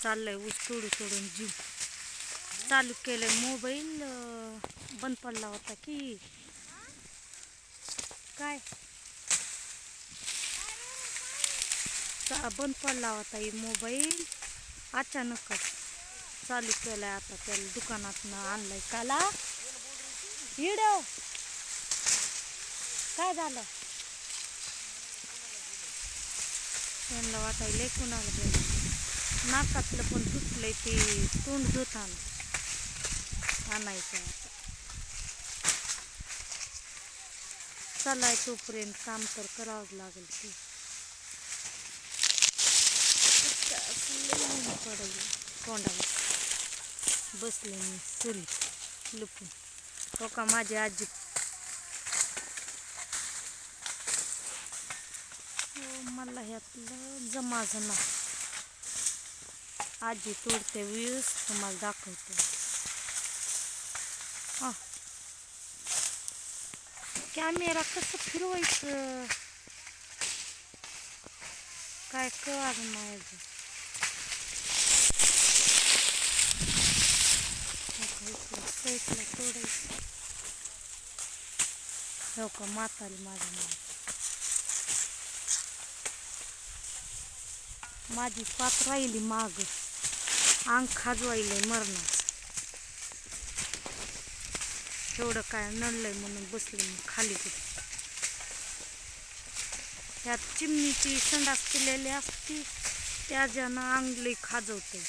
चाललंय ऊस तोडून जीव चालू केलंय. मोबाईल बंद पडला होता की काय बंद पडला होता ही मोबाईल. अचानकच चालू केलाय आता. त्याला दुकानातनं आणलाय काला. व्हिडिओ काय झालं त्यांना वाटायला कुणाला गेलं. नाकातलं पण तुटलंय ते तोंड धुताना आणायचं आता. चलाय तोपर्यंत काम तर करावंच लागेल की. पडेल तोंडाला बसले मी चुलीत लपून. हो का माझी आजी मला ह्यातलं जमाजमा आजी तोडते वीस तुम्हाला दाखवते. हा कॅमेरा कसं फिरवायचं काय कळणार नाही. साईडला तोडायचं. हो का म्हातारी माझी पात राहिली माग. अंग खाजवायलंय मरणाचं. एवढं काय नडलंय म्हणून बसले मी खाली कुठे. त्यात चिमणीची संडास केलेली असती त्याच्यानं अंग लई खाजवतंय.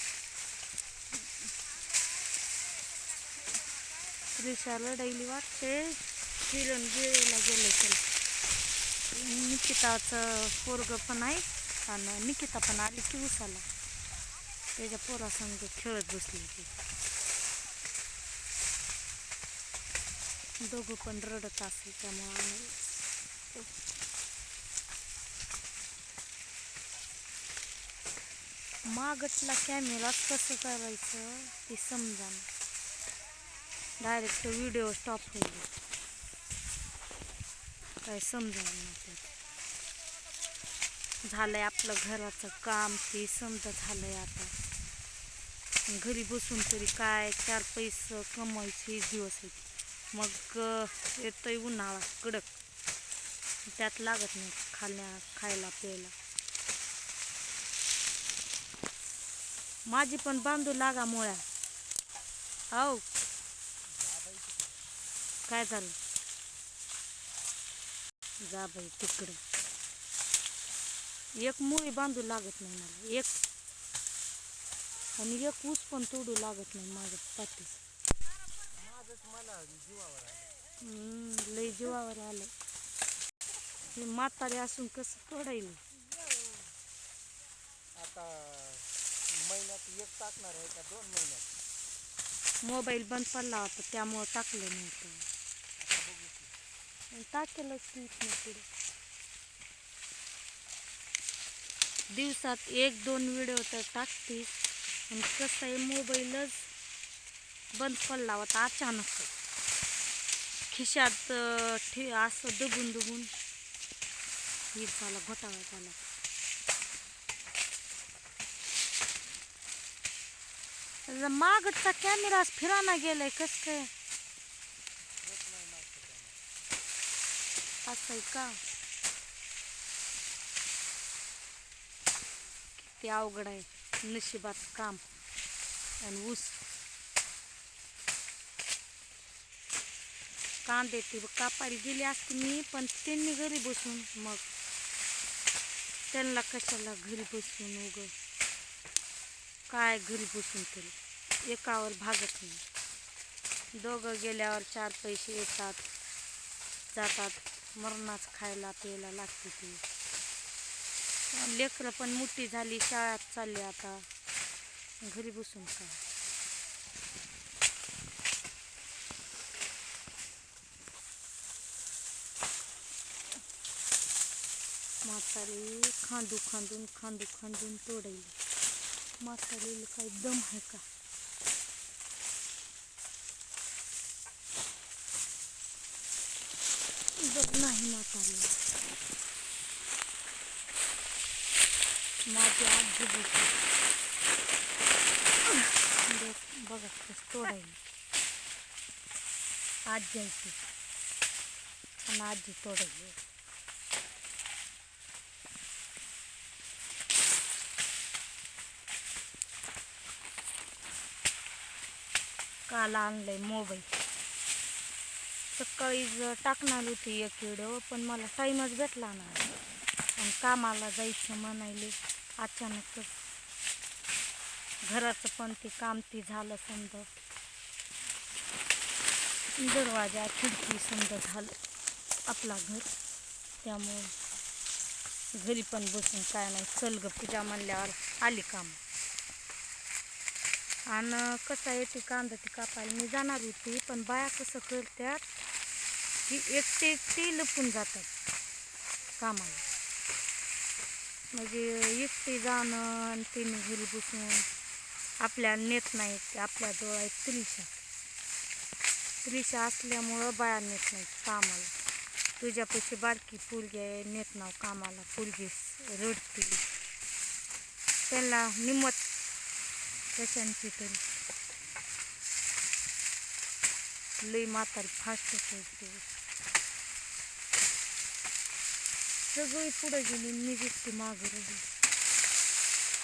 रिक्षा रडायली वाटते. फिरून गिळायला गेले तर निकिताचं पोरग पण आहे आणि निकिता पण आली की उसाला त्याच्या पोरासंग खेळत बसली ती. दोघं पण रडत असेल त्यामुळे मागटला कॅमेरा कसं करायचं ते समजा. डायरेक्ट व्हिडिओ स्टॉप होईल काय समजायला नाही. झालंय आपलं घराचं काम ते समजा झालंय. आता घरी बसून तरी काय 4 पैसे कमवायचे दिवस आहेत. मग येतोय उन्हाळा कडक त्यात लागत नाही खायला प्यायला. माझी पण बांधू लागा मुळ्या. हो काय झालं जा बाई तिकडं. एक मुळी बांधू लागत नाही मला. एक आणि एक ऊस पण तोडू लागत नाही माझ्या पाठीस. लय जीवावर आलं. हे म्हातारे असून कसं तोडायला. आता महिन्यात एक टाकणार आहे का 2 महिन्यात. मोबाईल बंद पडला होता त्यामुळं टाकलं नव्हतं. टाकेलच नाही पुढे. दिवसात 1-2 व्हिडिओ तर टाकते. आणि कसं आहे मोबाईलच बंद पडला होता अचानक. खिशात असं दबून हीच झाला घोटाळा झाला. मागचा कॅमेरा फिराना गेलाय कस काय असं आहे का. किती अवघड आहे नशिबात काम. आणि ऊस कांदे ती कापायला गेली असते मी पण त्यांनी घरी बसून. मग त्यांना कशाला घरी बसून उग काय घरी बसून तरी एकावर भागत नाही. दोघं गेल्यावर 4 पैसे येतात जातात. मरणाच खायला प्यायला लागते ती. लेकरं पण मोठी झाली शाळेत चालली आता. घरी बसून काय. म्हातारी खांदून तोडायली. म्हातारीला काही दम आहे का. बघ नाही म्हातारीला. माझी आजी होती आजी आहे ती आणि आजी तोडली. काल आणलंय मोबाईल. सकाळी टाकणार होती एक व्हिडिओ पण मला टाईमच भेटला नाही आणि कामाला जायचं म्हणायले. अचानकच घराचं पण ते काम ती झालं समजा, दरवाजा खिडकी समजा झालं आपला घर. त्यामुळं घरी पण बसून काय नाही. चल ग पूजा म्हणल्यावर आली काम. आणि कसं आहे ते कांदा ती कापायला मी जाणार होती पण बाया कसं करतात की एकटी लपून जातात कामाला. म्हणजे एकटी जाणं आणि तिने घरी बसून आपल्याला नेत नाहीत. ते आपल्याजवळ आहेत त्रिशा असल्यामुळं बाया नेत नाहीत कामाला. तुझ्यापेक्षा बारकी पोरगी आहे नेत नाव कामाला. पोरगी रडते त्यांना निमत कशांची तरी लई म्हातारी फास्ट करते. सगळी पुढे गेली मी जितकी मागं राहिली.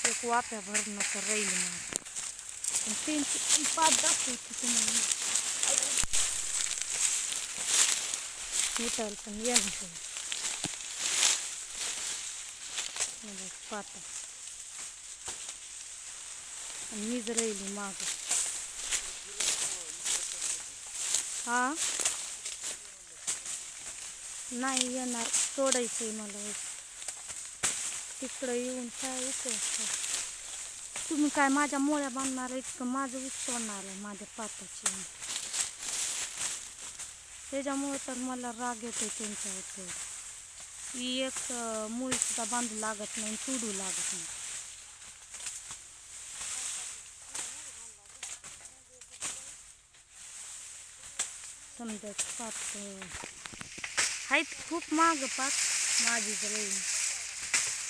एक वाप्या भरणं तर राहील मग पण त्यांची पाच दाखवते तुम्हाला. उठायला पण येणार पाहता आणि मीच राहिली मागं. हा नाही येणार, तोडायचंय मला. तिकडं येऊन काय उपयोग. तुम्ही काय माझ्या मोळ्या बांधणार आहेत का माझं ऊस तोडणार आहे माझ्या पाताची. त्याच्यामुळे तर मला राग येतो त्यांच्यावर. एक मुळी सुद्धा बांधू लागत नाही, तोडू लागत नाही. समजा पात आहेत खूप मागं पात माझी जर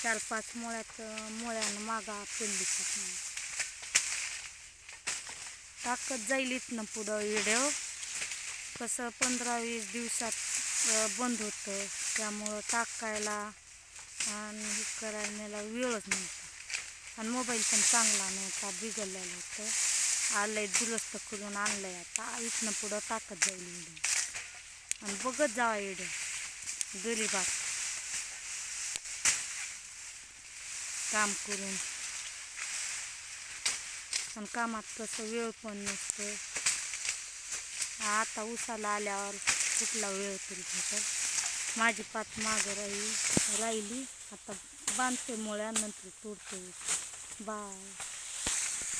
4-5 मोळ्यानं मागा पडली पात नाही. टाकत जाईल इथनं पुढं व्हिडिओ. कसं 15-20 दिवसात बंद होतं त्यामुळं टाकायला आणि हे करायला मला वेळच नव्हता. आणि मोबाईल पण चांगला नव्हता, बिघडलेलं होतं. आलंय दुरुस्त करून आणलंय. आता इथनं पुढं टाकत जाईल व्हिडिओ आणि बघत जावा व्हिडिओ. गरीबात काम करून आणि कामात कसं वेळ पण नसतं. आता उसाला आल्यावर कुठला वेळ तरी भेटल. माझी पात मागं राहिली. आता बांधते मुळ्या नंतर तोडते. बाय.